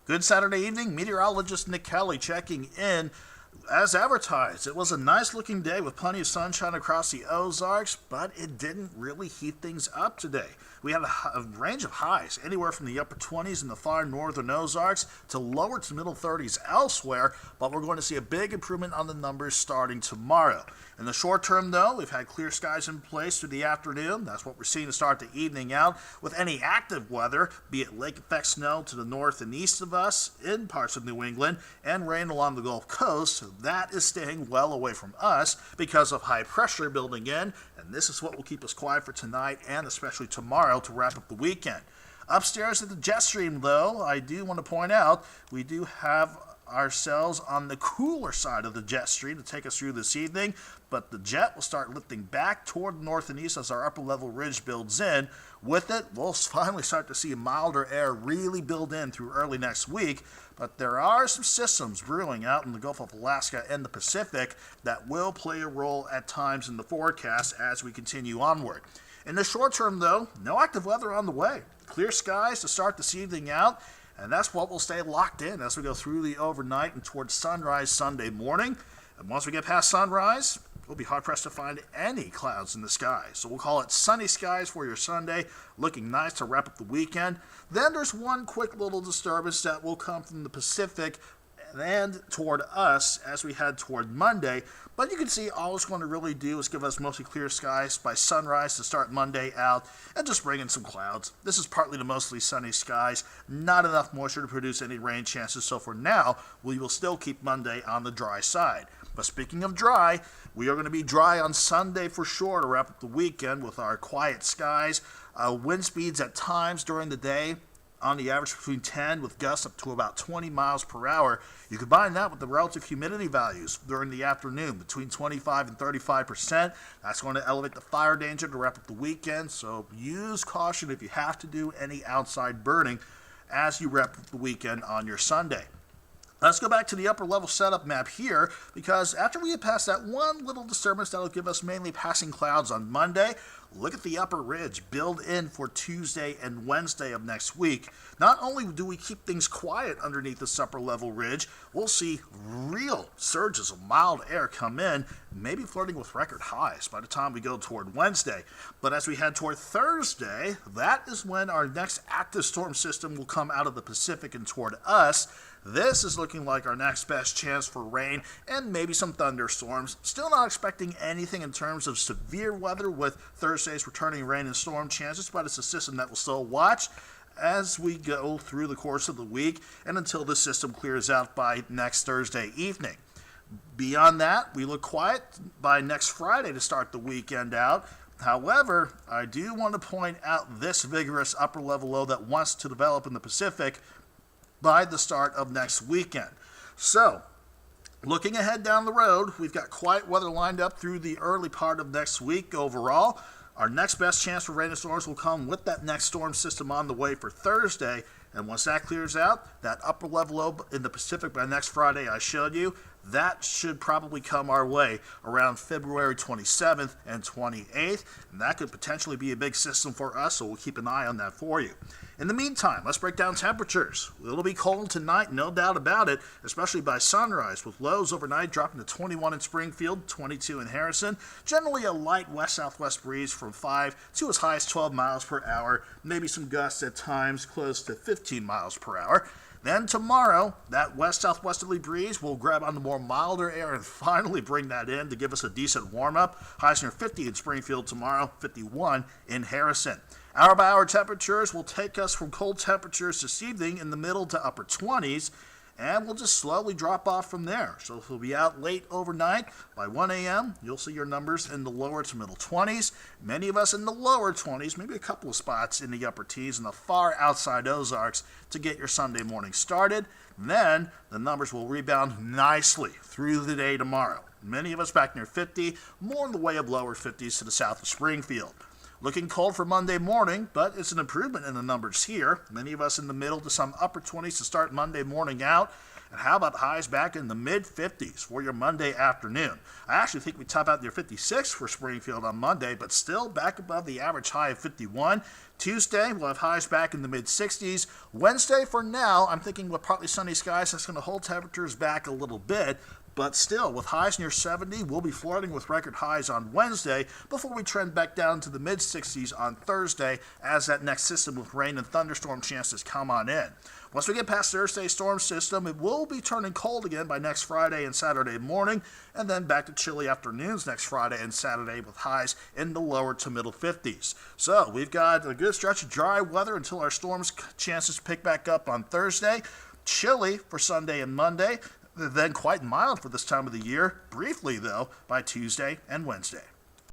Good Saturday evening, meteorologist Nick Kelly checking in. As advertised, it was a nice looking day with plenty of sunshine across the Ozarks, but it didn't really heat things up today. We had a range of highs, anywhere from the upper 20s in the far northern Ozarks to lower to middle 30s elsewhere, but we're going to see a big improvement on the numbers starting tomorrow. In the short term, though, we've had clear skies in place through the afternoon. That's what we're seeing to start the evening out, with any active weather, be it lake effect snow to the north and east of us, in parts of New England, and rain along the Gulf Coast. That is staying well away from us because of high pressure building in, and this is what will keep us quiet for tonight and especially tomorrow to wrap up the weekend. Upstairs at the jet stream, though, I do want to point out we do have ourselves on the cooler side of the jet stream to take us through this evening, but the jet will start lifting back toward the north and east as our upper level ridge builds in. With it, we'll finally start to see milder air really build in through early next week, but there are some systems brewing out in the Gulf of Alaska and the Pacific that will play a role at times in the forecast as we continue onward. In the short term, though, no active weather on the way. Clear skies to start this evening out, and that's what will stay locked in as we go through the overnight and towards sunrise Sunday morning. And once we get past sunrise, we'll be hard-pressed to find any clouds in the sky. So we'll call it sunny skies for your Sunday, looking nice to wrap up the weekend. Then there's one quick little disturbance that will come from the Pacific and toward us as we head toward Monday. But you can see all it's going to really do is give us mostly clear skies by sunrise to start Monday out and just bring in some clouds. This is partly to mostly sunny skies, not enough moisture to produce any rain chances. So for now, we will still keep Monday on the dry side. But speaking of dry, we are going to be dry on Sunday for sure to wrap up the weekend with our quiet skies. Wind speeds at times during the day on the average between 10 with gusts up to about 20 miles per hour. You combine that with the relative humidity values during the afternoon between 25 and 35%. That's going to elevate the fire danger to wrap up the weekend, so use caution if you have to do any outside burning as you wrap up the weekend on your Sunday. Let's go back to the upper level setup map here, because after we get past that one little disturbance that'll give us mainly passing clouds on Monday, look at the upper ridge build in for Tuesday and Wednesday of next week. Not only do we keep things quiet underneath this upper level ridge, we'll see real surges of mild air come in, maybe flirting with record highs by the time we go toward Wednesday. But as we head toward Thursday, that is when our next active storm system will come out of the Pacific and toward us. This is looking like our next best chance for rain and maybe some thunderstorms. Still not expecting anything in terms of severe weather with Thursday's returning rain and storm chances, but it's a system that we'll still watch as we go through the course of the week and until the system clears out by next Thursday evening. Beyond that, we look quiet by next Friday to start the weekend out. However, I do want to point out this vigorous upper level low that wants to develop in the Pacific by the start of next weekend. So, looking ahead down the road, we've got quiet weather lined up through the early part of next week overall. Our next best chance for rain and storms will come with that next storm system on the way for Thursday. And once that clears out, that upper level low in the Pacific by next Friday I showed you, that should probably come our way around February 27th and 28th. And that could potentially be a big system for us, so we'll keep an eye on that for you. In the meantime, let's break down temperatures. It'll be cold tonight, no doubt about it, especially by sunrise, with lows overnight dropping to 21 in Springfield, 22 in Harrison. Generally a light west-southwest breeze from 5 to as high as 12 miles per hour, maybe some gusts at times close to 15 miles per hour. Then tomorrow, that west-southwesterly breeze will grab on the more milder air and finally bring that in to give us a decent warm-up. Highs near 50 in Springfield tomorrow, 51 in Harrison. Hour-by-hour temperatures will take us from cold temperatures this evening in the middle to upper 20s, and we'll just slowly drop off from there. So if we'll be out late overnight, by 1 a.m., you'll see your numbers in the lower to middle 20s. Many of us in the lower 20s, maybe a couple of spots in the upper teens in the far outside Ozarks to get your Sunday morning started. Then the numbers will rebound nicely through the day tomorrow. Many of us back near 50, more in the way of lower 50s to the south of Springfield. Looking cold for Monday morning, but it's an improvement in the numbers here. Many of us in the middle to some upper 20s to start Monday morning out. And how about highs back in the mid-50s for your Monday afternoon? I actually think we top out near 56 for Springfield on Monday, but still back above the average high of 51. Tuesday, we'll have highs back in the mid-60s. Wednesday, for now, I'm thinking with partly sunny skies, that's going to hold temperatures back a little bit. But still, with highs near 70, we'll be flirting with record highs on Wednesday before we trend back down to the mid-60s on Thursday as that next system with rain and thunderstorm chances come on in. Once we get past Thursday's storm system, it will be turning cold again by next Friday and Saturday morning, and then back to chilly afternoons next Friday and Saturday with highs in the lower to middle 50s. So we've got a good stretch of dry weather until our storms chances pick back up on Thursday. Chilly for Sunday and Monday, then quite mild for this time of the year, briefly though, by Tuesday and Wednesday.